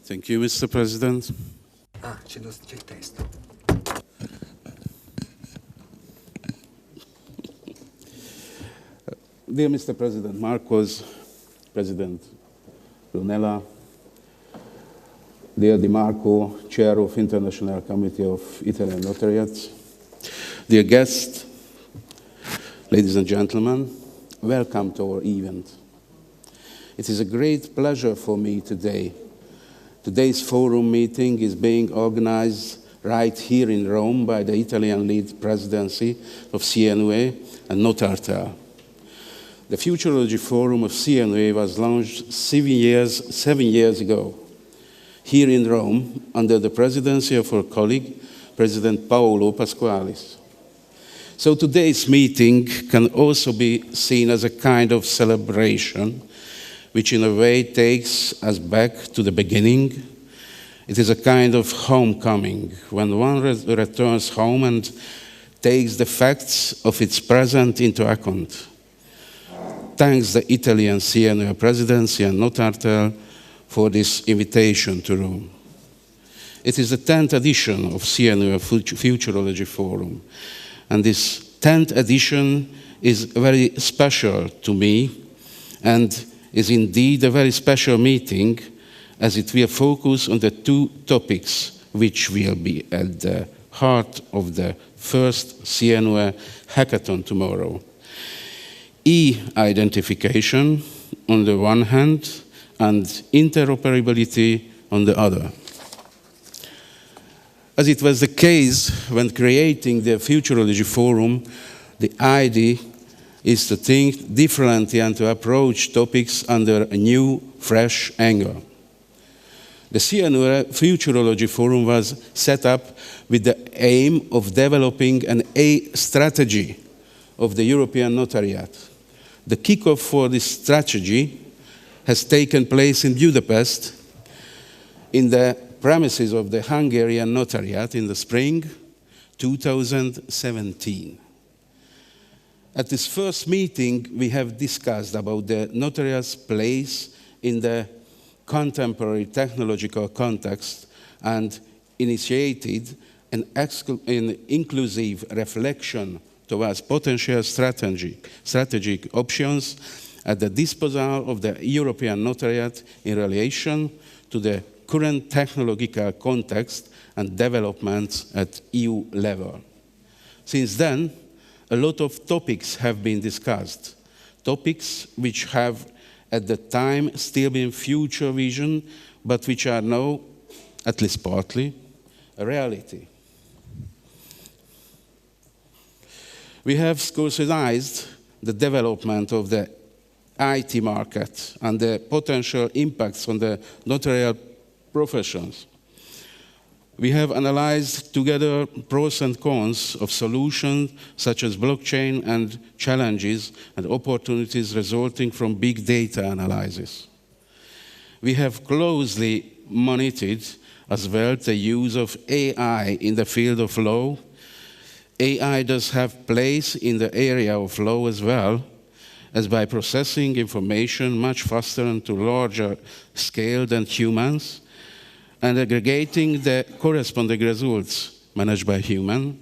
Thank you, Mr. President. C'è il testo. Dear Mr. President Marcos, President Brunella, dear Di Marco, Chair of International Committee of Italian Notariates, dear guests, ladies and gentlemen, welcome to our event. It is a great pleasure for me today. Today's forum meeting is being organized right here in Rome by the Italian lead presidency of CNUE and Notartel. The Futurology Forum of CNUE was launched 7 years ago here in Rome under the presidency of our colleague, President Paolo Pasqualis. So today's meeting can also be seen as a kind of celebration, which in a way takes us back to the beginning. It is a kind of homecoming, when one returns home and takes the facts of its present into account. Thanks the Italian CNUE presidency and Notartel for this invitation to Rome. It is the 10th edition of CNUE Futurology Forum, and this 10th edition is very special to me and is indeed a very special meeting, as it will focus on the two topics which will be at the heart of the first CNUE hackathon tomorrow. E-identification on the one hand and interoperability on the other. As it was the case when creating the Futurology Forum, the idea is to think differently and to approach topics under a new, fresh angle. The CNUE Futurology Forum was set up with the aim of developing an A strategy of the European Notariate. The kickoff for this strategy has taken place in Budapest in the premises of the Hungarian Notariate in the spring 2017. At this first meeting, we have discussed about the notariate's place in the contemporary technological context and initiated an inclusive reflection towards potential strategic options at the disposal of the European Notariate in relation to the current technological context and developments at EU level. Since then, a lot of topics have been discussed, topics which have at the time still been future vision, but which are now, at least partly, a reality. We have scrutinized the development of the IT market and the potential impacts on the notarial professions. We have analyzed together pros and cons of solutions such as blockchain and challenges and opportunities resulting from big data analysis. We have closely monitored as well the use of AI in the field of law. AI does have place in the area of law as well, as by processing information much faster and to larger scale than humans, and aggregating the corresponding results managed by human,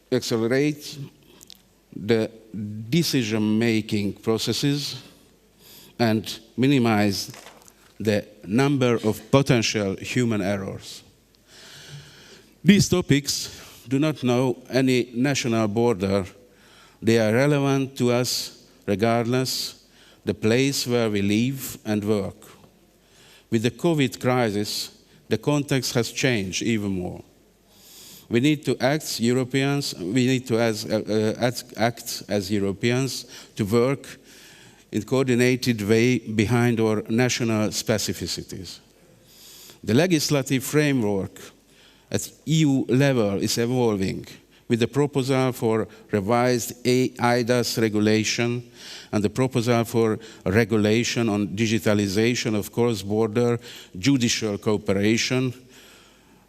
accelerate the decision-making processes, and minimize the number of potential human errors. These topics do not know any national border. They are relevant to us regardless the place where we live and work. With the COVID crisis, the context has changed even more. We need to act Europeans. We need to act as Europeans to work in a coordinated way behind our national specificities. The legislative framework at EU level is evolving with the proposal for revised eIDAS regulation and the proposal for regulation on digitalization of cross-border judicial cooperation,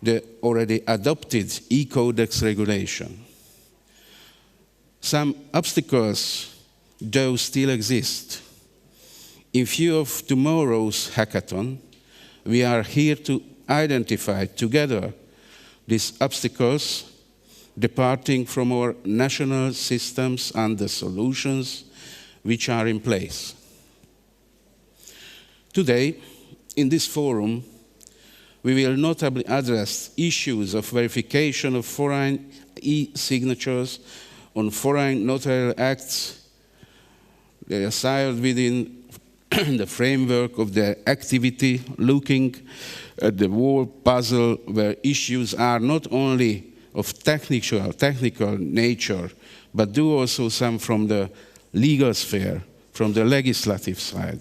the already adopted e-Codex regulation. Some obstacles, though, still exist. In view of tomorrow's hackathon, we are here to identify together these obstacles, departing from our national systems and the solutions which are in place. Today, in this forum, we will notably address issues of verification of foreign e-signatures on foreign notarial acts. They are signed within the framework of their activity, looking at the whole puzzle where issues are not only of technical nature, but do also some from the legal sphere, from the legislative side.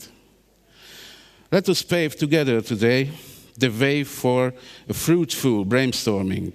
Let us pave together today the way for a fruitful brainstorming